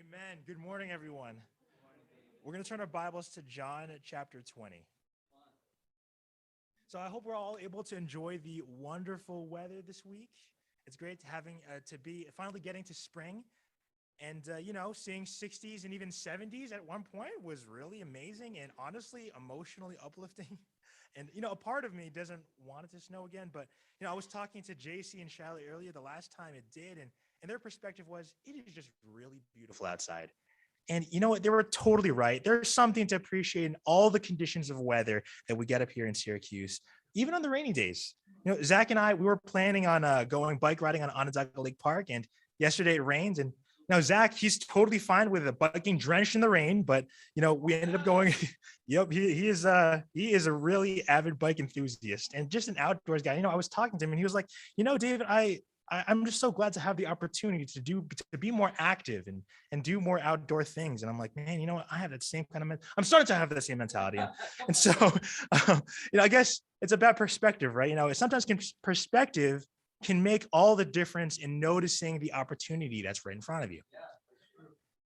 Amen. Good morning, everyone. We're going to turn our Bibles to John chapter 20. So I hope we're all able to enjoy the wonderful weather this week. It's great to be finally getting to spring, and seeing 60s and even 70s at one point was really amazing and honestly emotionally uplifting. And a part of me doesn't want it to snow again, but I was talking to JC and Shelly earlier the last time it did, and their perspective was it is just really beautiful outside. And you know what? They were totally right. There's something to appreciate in all the conditions of weather that we get up here in Syracuse, even on the rainy days. Zach and I, we were planning on going bike riding on Onondaga Lake Park, and yesterday it rained. And now Zach, he's totally fine with getting drenched in the rain, but we ended up going. Yep, he is a really avid bike enthusiast and just an outdoors guy. I was talking to him, and he was like, David, I'm just so glad to have the opportunity to be more active and do more outdoor things. And I'm like, man, I have that same kind of, I'm starting to have that same mentality. And so, I guess it's about perspective, right? Sometimes perspective can make all the difference in noticing the opportunity that's right in front of you.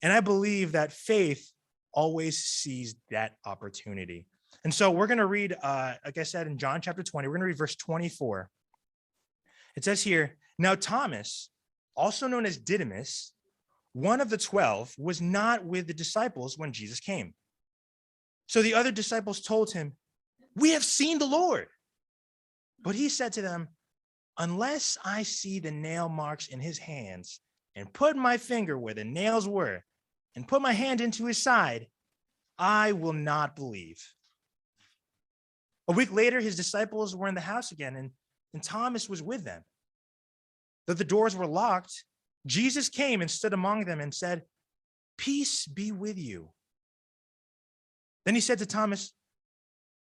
And I believe that faith always sees that opportunity. And so we're going to read, like I said, in John chapter 20, we're going to read verse 24. It says here, now Thomas, also known as Didymus, one of the 12, was not with the disciples when Jesus came. So the other disciples told him, we have seen the Lord. But he said to them, unless I see the nail marks in his hands and put my finger where the nails were and put my hand into his side, I will not believe. A week later, his disciples were in the house again, and Thomas was with them. Though the doors were locked, Jesus came and stood among them and said, peace be with you. Then he said to Thomas,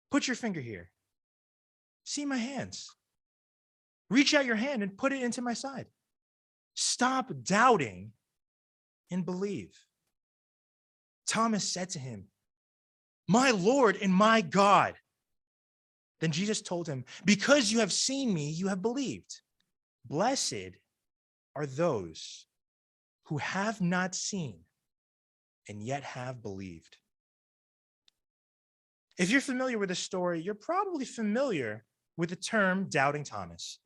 put your finger here. See my hands. Reach out your hand and put it into my side. Stop doubting and believe. Thomas said to him, my Lord and my God. Then Jesus told him, because you have seen me, you have believed. Blessed are those who have not seen and yet have believed. If you're familiar with the story, you're probably familiar with the term doubting Thomas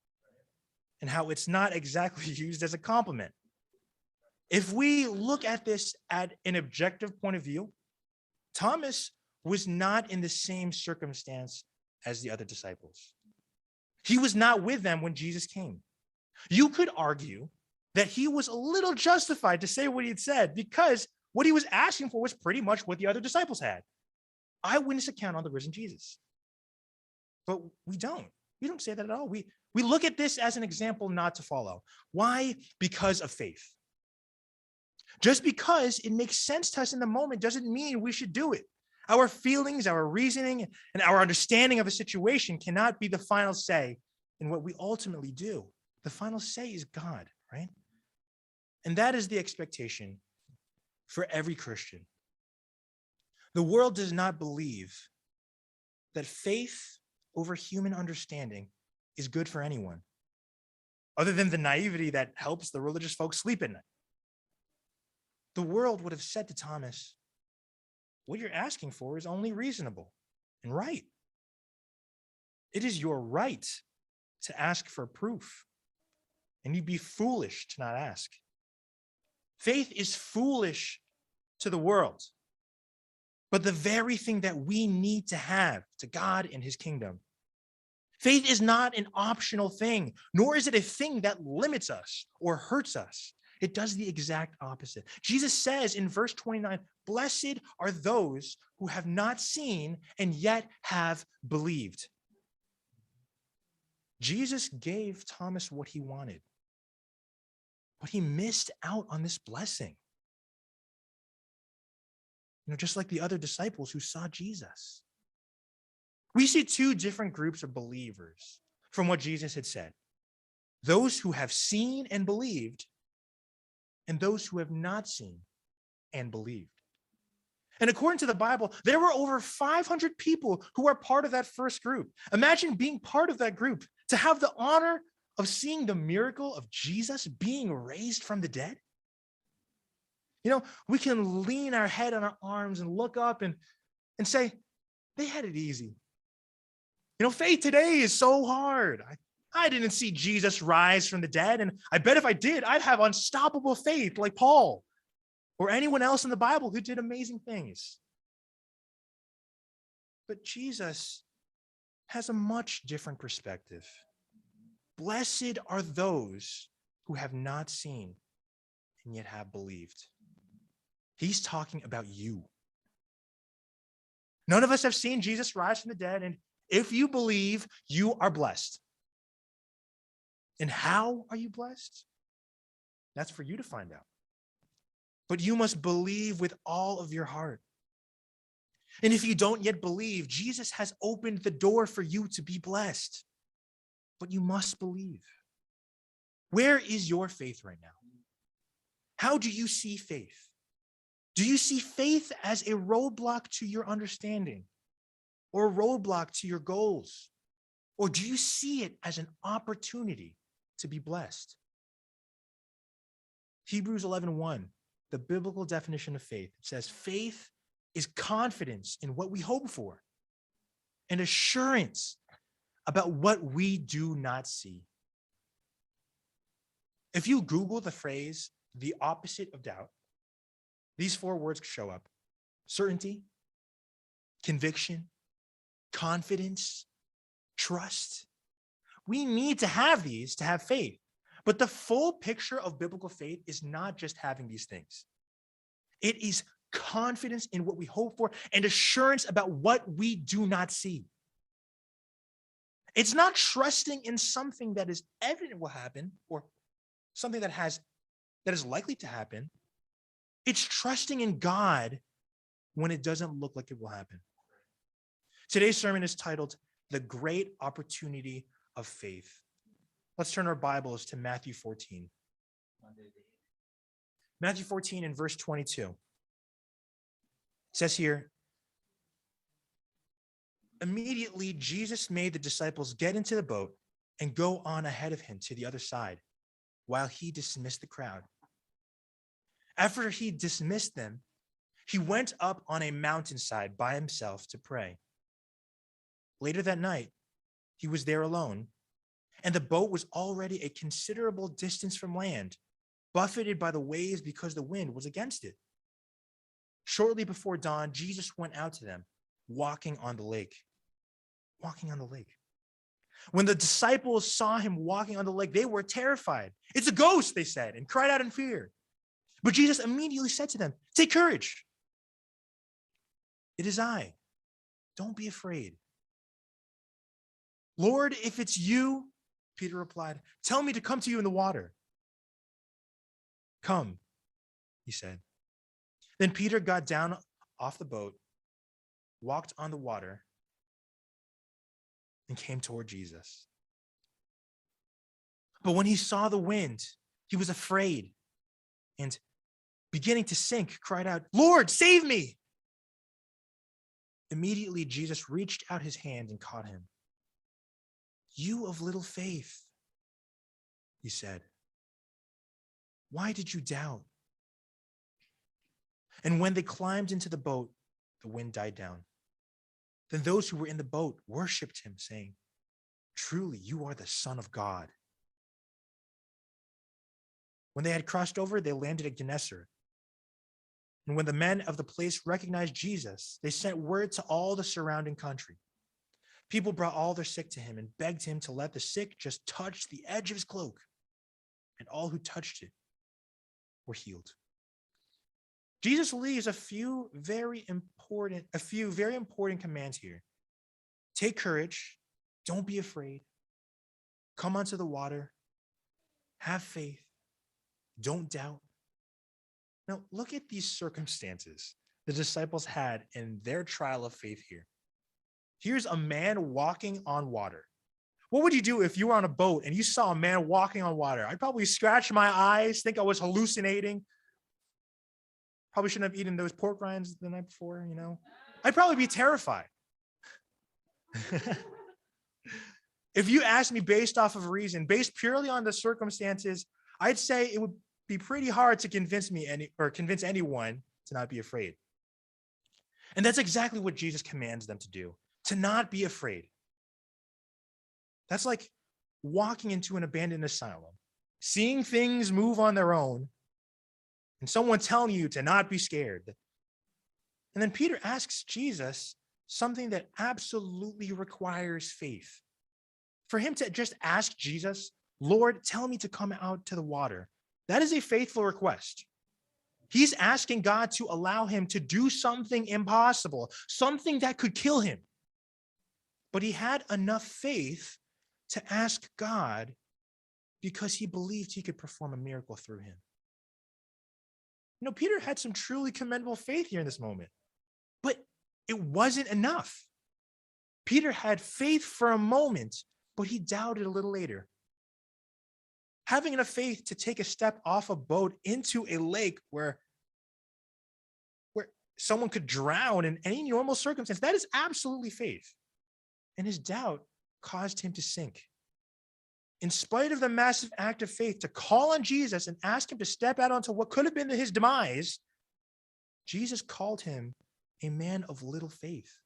and how it's not exactly used as a compliment. If we look at this at an objective point of view, Thomas was not in the same circumstance as the other disciples. He was not with them when Jesus came. You could argue that he was a little justified to say what he had said because what he was asking for was pretty much what the other disciples had. Eyewitness account on the risen Jesus. But we don't say that at all. We look at this as an example not to follow. Why? Because of faith. Just because it makes sense to us in the moment doesn't mean we should do it. Our feelings, our reasoning, and our understanding of a situation cannot be the final say in what we ultimately do. The final say is God, right? And that is the expectation for every Christian. The world does not believe that faith over human understanding is good for anyone, other than the naivety that helps the religious folks sleep at night. The world would have said to Thomas, what you're asking for is only reasonable and right. It is your right to ask for proof, and you'd be foolish to not ask. Faith is foolish to the world, but the very thing that we need to have to God and his kingdom. Faith is not an optional thing, nor is it a thing that limits us or hurts us. It does the exact opposite. Jesus says in verse 29, blessed are those who have not seen and yet have believed. Jesus gave Thomas what he wanted, but he missed out on this blessing. Just like the other disciples who saw Jesus. We see two different groups of believers from what Jesus had said. Those who have seen and believed, and those who have not seen and believed. And according to the Bible, there were over 500 people who are part of that first group. Imagine being part of that group, to have the honor of seeing the miracle of Jesus being raised from the dead. We can lean our head on our arms and look up and say, they had it easy. Faith today is so hard. I didn't see Jesus rise from the dead. And I bet if I did, I'd have unstoppable faith like Paul or anyone else in the Bible who did amazing things. But Jesus has a much different perspective. Blessed are those who have not seen and yet have believed. He's talking about you. None of us have seen Jesus rise from the dead, and if you believe, you are blessed. And how are you blessed? That's for you to find out. But you must believe with all of your heart. And if you don't yet believe, Jesus has opened the door for you to be blessed. But you must believe. Where is your faith right now? How do you see faith? Do you see faith as a roadblock to your understanding or a roadblock to your goals? Or do you see it as an opportunity to be blessed? Hebrews 11:1, the biblical definition of faith, says faith is confidence in what we hope for and assurance about what we do not see. If you Google the phrase, the opposite of doubt, these 4 words show up: certainty, conviction, confidence, trust. We need to have these to have faith. But the full picture of biblical faith is not just having these things. It is confidence in what we hope for and assurance about what we do not see. It's not trusting in something that is evident will happen or something that is likely to happen. It's trusting in God when it doesn't look like it will happen. Today's sermon is titled, The Great Opportunity of Faith. Let's turn our Bibles to Matthew 14. Matthew 14 and verse 22. It says here, immediately Jesus made the disciples get into the boat and go on ahead of him to the other side while he dismissed the crowd. After he dismissed them, he went up on a mountainside by himself to pray. Later that night, he was there alone, and the boat was already a considerable distance from land, buffeted by the waves because the wind was against it. Shortly before dawn, Jesus went out to them, walking on the lake. When the disciples saw him walking on the lake, they were terrified. It's a ghost, they said, and cried out in fear. But Jesus immediately said to them, take courage. It is I. Don't be afraid. Lord, if it's you, Peter replied, tell me to come to you in the water. Come, he said. Then Peter got down off the boat, walked on the water, and came toward Jesus. But when he saw the wind, he was afraid and, beginning to sink, cried out, Lord, save me! Immediately, Jesus reached out his hand and caught him. You of little faith, he said. Why did you doubt? And when they climbed into the boat, the wind died down. Then those who were in the boat worshiped him, saying, truly, you are the Son of God. When they had crossed over, they landed at Gennesaret. And when the men of the place recognized Jesus, they sent word to all the surrounding country. People brought all their sick to him and begged him to let the sick just touch the edge of his cloak. And all who touched it were healed. Jesus leaves a few very important commands here. Take courage. Don't be afraid. Come onto the water. Have faith. Don't doubt. Now, look at these circumstances the disciples had in their trial of faith here. Here's a man walking on water. What would you do if you were on a boat and you saw a man walking on water? I'd probably scratch my eyes, think I was hallucinating. Probably shouldn't have eaten those pork rinds the night before, I'd probably be terrified. If you ask me based off of reason, based purely on the circumstances, I'd say it would be pretty hard to convince anyone to not be afraid. And that's exactly what Jesus commands them to do, to not be afraid. That's like walking into an abandoned asylum, seeing things move on their own, and someone telling you to not be scared. And then Peter asks Jesus something that absolutely requires faith. For him to just ask Jesus, Lord, tell me to come out to the water, that is a faithful request. He's asking God to allow him to do something impossible, something that could kill him. But he had enough faith to ask God because he believed he could perform a miracle through him. You know, Peter had some truly commendable faith here in this moment, but it wasn't enough. Peter had faith for a moment, but he doubted a little later. Having enough faith to take a step off a boat into a lake where someone could drown in any normal circumstance, that is absolutely faith. And his doubt caused him to sink. In spite of the massive act of faith to call on Jesus and ask him to step out onto what could have been his demise, Jesus called him a man of little faith.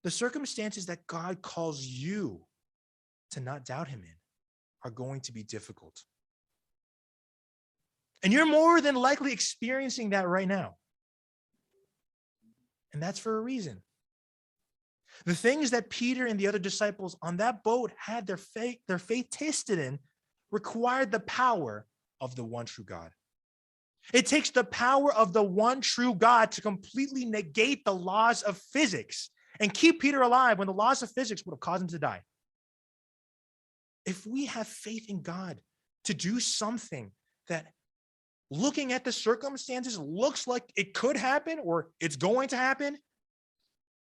The circumstances that God calls you to not doubt him in are going to be difficult. And you're more than likely experiencing that right now. And that's for a reason. The things that Peter and the other disciples on that boat had their faith tested in required the power of the one true God. It takes the power of the one true God to completely negate the laws of physics and keep Peter alive when the laws of physics would have caused him to die. If we have faith in God to do something that, looking at the circumstances, looks like it could happen or it's going to happen,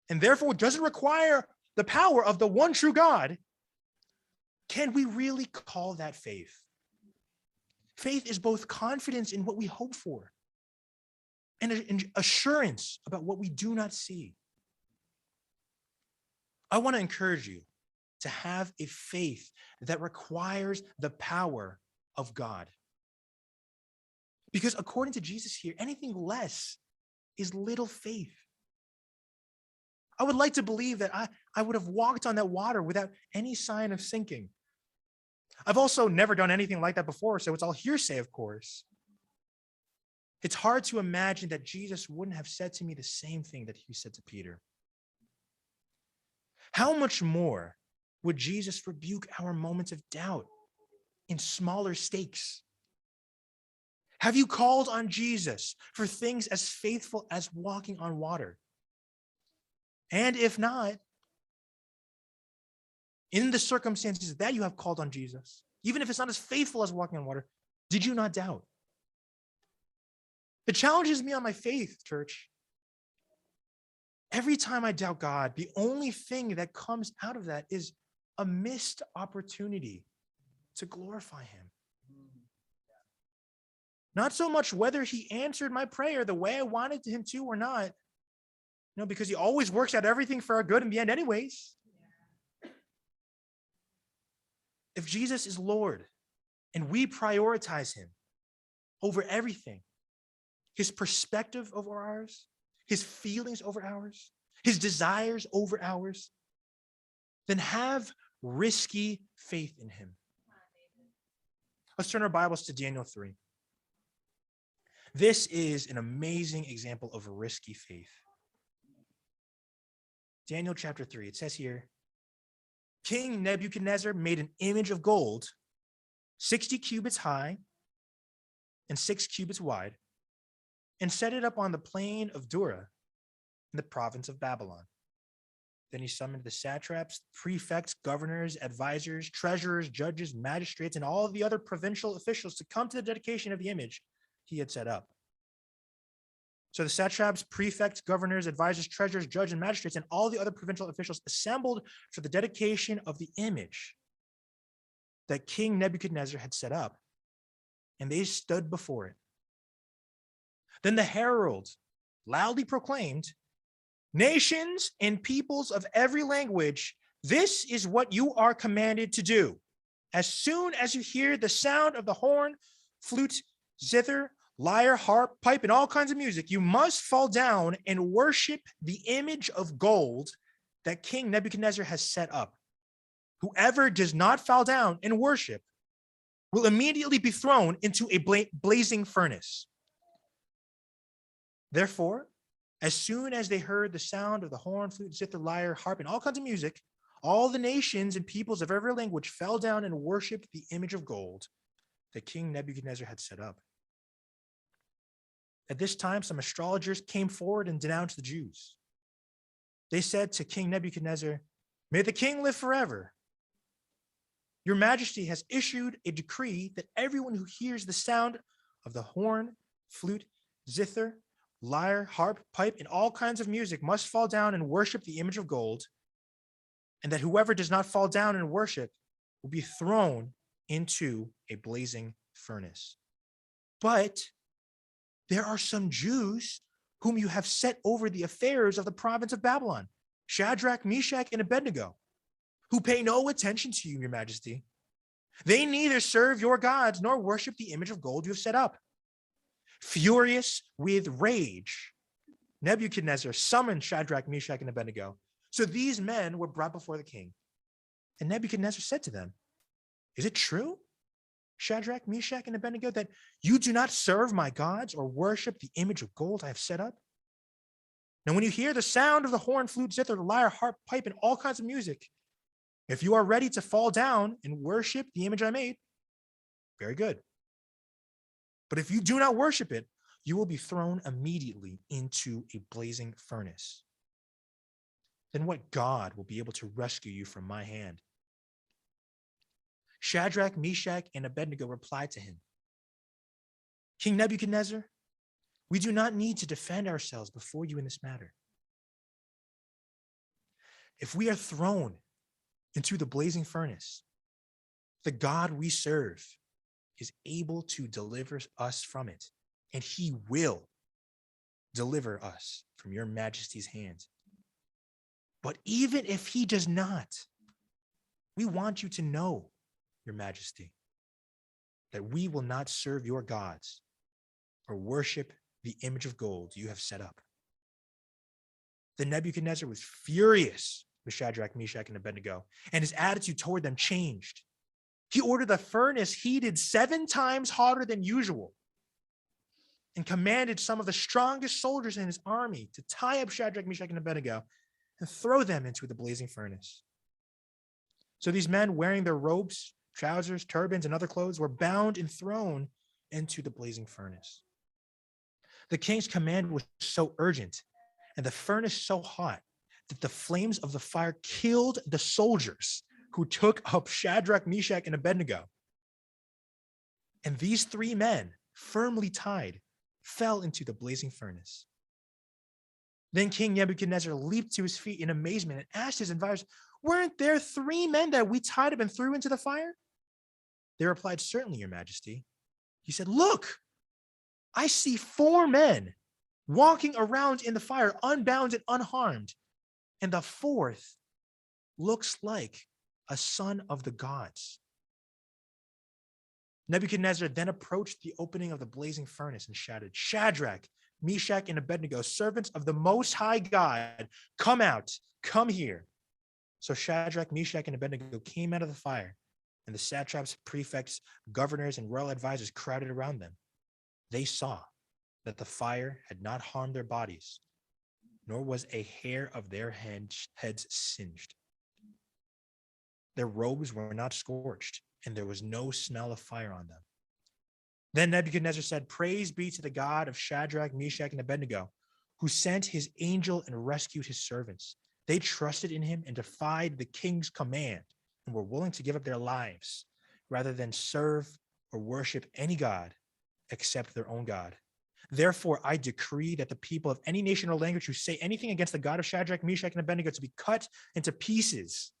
and therefore doesn't require the power of the one true God, can we really call that faith? Faith is both confidence in what we hope for and an assurance about what we do not see. I want to encourage you to have a faith that requires the power of God. Because according to Jesus here, anything less is little faith. I would like to believe that I would have walked on that water without any sign of sinking. I've also never done anything like that before, so it's all hearsay, of course. It's hard to imagine that Jesus wouldn't have said to me the same thing that he said to Peter. How much more would Jesus rebuke our moments of doubt in smaller stakes? Have you called on Jesus for things as faithful as walking on water? And if not, in the circumstances that you have called on Jesus, even if it's not as faithful as walking on water, did you not doubt? It challenges me on my faith, church. Every time I doubt God, the only thing that comes out of that is a missed opportunity to glorify him. Not so much whether he answered my prayer the way I wanted him to or not, because he always works out everything for our good in the end anyways. If Jesus is Lord and we prioritize him over everything, his perspective over ours, his feelings over ours, his desires over ours, then have risky faith in him. Let's turn our Bibles to Daniel 3. This is an amazing example of risky faith. Daniel chapter 3, it says here, King Nebuchadnezzar made an image of gold, 60 cubits high and 6 cubits wide, and set it up on the plain of Dura in the province of Babylon. Then he summoned the satraps, prefects, governors, advisors, treasurers, judges, magistrates, and all of the other provincial officials to come to the dedication of the image he had set up. So the satraps, prefects, governors, advisors, treasurers, judges, and magistrates, and all the other provincial officials assembled for the dedication of the image that King Nebuchadnezzar had set up, and they stood before it. Then the herald loudly proclaimed, "Nations and peoples of every language, this is what you are commanded to do. as soon as you hear the sound of the horn, flute, zither, lyre, harp, pipe, and all kinds of music, you must fall down and worship the image of gold that King Nebuchadnezzar has set up. Whoever does not fall down and worship will immediately be thrown into a blazing furnace. Therefore, as soon as they heard the sound of the horn, flute, zither, lyre, harp, and all kinds of music, all the nations and peoples of every language fell down and worshiped the image of gold that King Nebuchadnezzar had set up. At this time, some astrologers came forward and denounced the Jews. They said to King Nebuchadnezzar, "May the king live forever. Your Majesty has issued a decree that everyone who hears the sound of the horn, flute, zither, lyre, harp, pipe, and all kinds of music must fall down and worship the image of gold, and that whoever does not fall down and worship will be thrown into a blazing furnace. But there are some Jews whom you have set over the affairs of the province of Babylon, Shadrach, Meshach, and Abednego, who pay no attention to you, your Majesty. They neither serve your gods nor worship the image of gold you have set up." Furious with rage, Nebuchadnezzar summoned Shadrach, Meshach, and Abednego. So these men were brought before the king. And Nebuchadnezzar said to them, "Is it true, Shadrach, Meshach, and Abednego, that you do not serve my gods or worship the image of gold I have set up? Now, when you hear the sound of the horn, flute, zither, lyre, harp, pipe, and all kinds of music, if you are ready to fall down and worship the image I made, very good. But if you do not worship it, you will be thrown immediately into a blazing furnace. Then what God will be able to rescue you from my hand?" Shadrach, Meshach, and Abednego replied to him, "King Nebuchadnezzar, we do not need to defend ourselves before you in this matter. If we are thrown into the blazing furnace, the God we serve is able to deliver us from it, and he will deliver us from your Majesty's hands. But even if he does not, we want you to know, your Majesty, that we will not serve your gods or worship the image of gold you have set up." Then Nebuchadnezzar was furious with Shadrach, Meshach, and Abednego, and his attitude toward them changed. He ordered the furnace heated 7 times hotter than usual and commanded some of the strongest soldiers in his army to tie up Shadrach, Meshach, and Abednego and throw them into the blazing furnace. So these men, wearing their robes, trousers, turbans, and other clothes, were bound and thrown into the blazing furnace. The king's command was so urgent and the furnace so hot that the flames of the fire killed the soldiers who took up Shadrach, Meshach, and Abednego. And these 3 men, firmly tied, fell into the blazing furnace. Then King Nebuchadnezzar leaped to his feet in amazement and asked his advisors, "Weren't there 3 men that we tied up and threw into the fire?" They replied, "Certainly, your Majesty." He said, "Look, I see 4 men walking around in the fire, unbound and unharmed, and the 4th looks like a son of the gods." Nebuchadnezzar then approached the opening of the blazing furnace and shouted, "Shadrach, Meshach, and Abednego, servants of the Most High God, come out, come here." So Shadrach, Meshach, and Abednego came out of the fire, and the satraps, prefects, governors, and royal advisors crowded around them. They saw that the fire had not harmed their bodies, nor was a hair of their heads singed. Their robes were not scorched, and there was no smell of fire on them. Then Nebuchadnezzar said, "Praise be to the God of Shadrach, Meshach, and Abednego, who sent his angel and rescued his servants. They trusted in him and defied the king's command and were willing to give up their lives rather than serve or worship any god except their own God. Therefore, I decree that the people of any nation or language who say anything against the God of Shadrach, Meshach, and Abednego to be cut into pieces,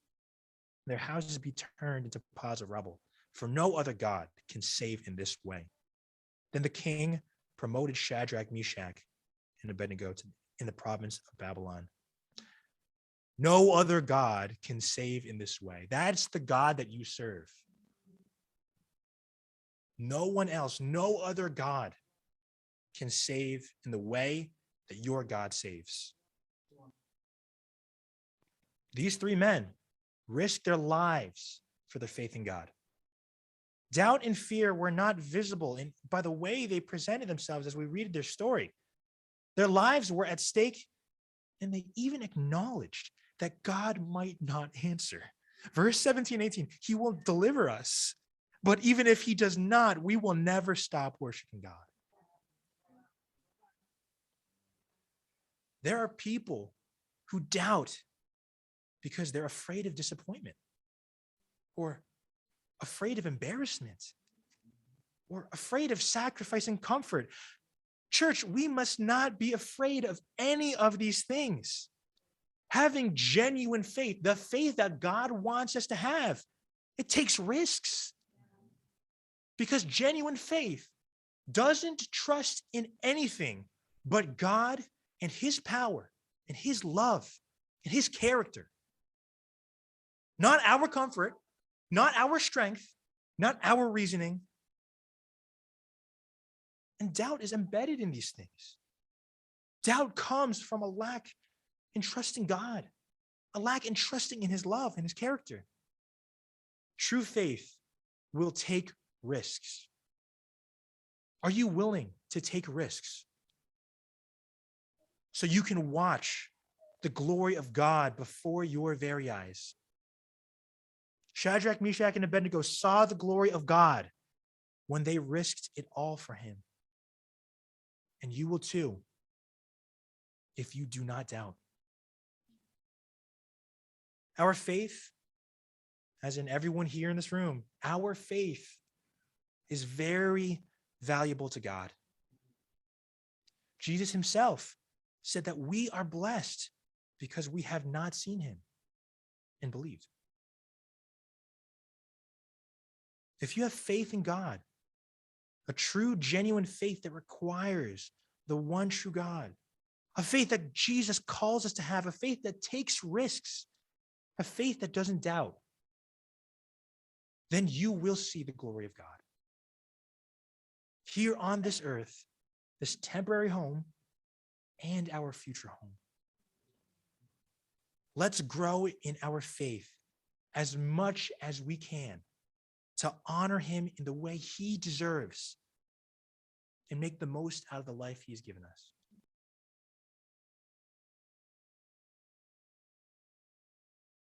their houses be turned into piles of rubble, for no other God can save in this way." Then the king promoted Shadrach, Meshach, and Abednego in the province of Babylon. No other God can save in this way. That's the God that you serve. No one else, no other God can save in the way that your God saves. These three men risked their lives for their faith in God. Doubt and fear were not visible by the way they presented themselves as we read their story. Their lives were at stake, and they even acknowledged that God might not answer. Verse 17, 18, he will deliver us. But even if he does not, we will never stop worshiping God. There are people who doubt because they're afraid of disappointment, or afraid of embarrassment, or afraid of sacrificing comfort. Church, we must not be afraid of any of these things. Having genuine faith, the faith that God wants us to have, it takes risks. Because genuine faith doesn't trust in anything but God and his power and his love and his character. Not our comfort, not our strength, not our reasoning. And doubt is embedded in these things. Doubt comes from a lack in trusting God, a lack in trusting in his love and his character. True faith will take risks. Are you willing to take risks so you can watch the glory of God before your very eyes? Shadrach, Meshach, and Abednego saw the glory of God when they risked it all for him. And you will too, if you do not doubt. Our faith, as in everyone here in this room, our faith is very valuable to God. Jesus himself said that we are blessed because we have not seen him and believed. If you have faith in God, a true, genuine faith that requires the one true God, a faith that Jesus calls us to have, a faith that takes risks, a faith that doesn't doubt, then you will see the glory of God. Here on this earth, this temporary home, and our future home. Let's grow in our faith as much as we can to honor him in the way he deserves and make the most out of the life he's given us.